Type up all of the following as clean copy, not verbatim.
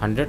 100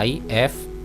IF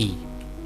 E،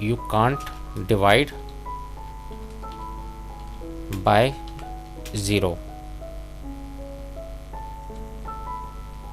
"You can't divide by 0"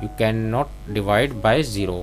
"You cannot divide by 0".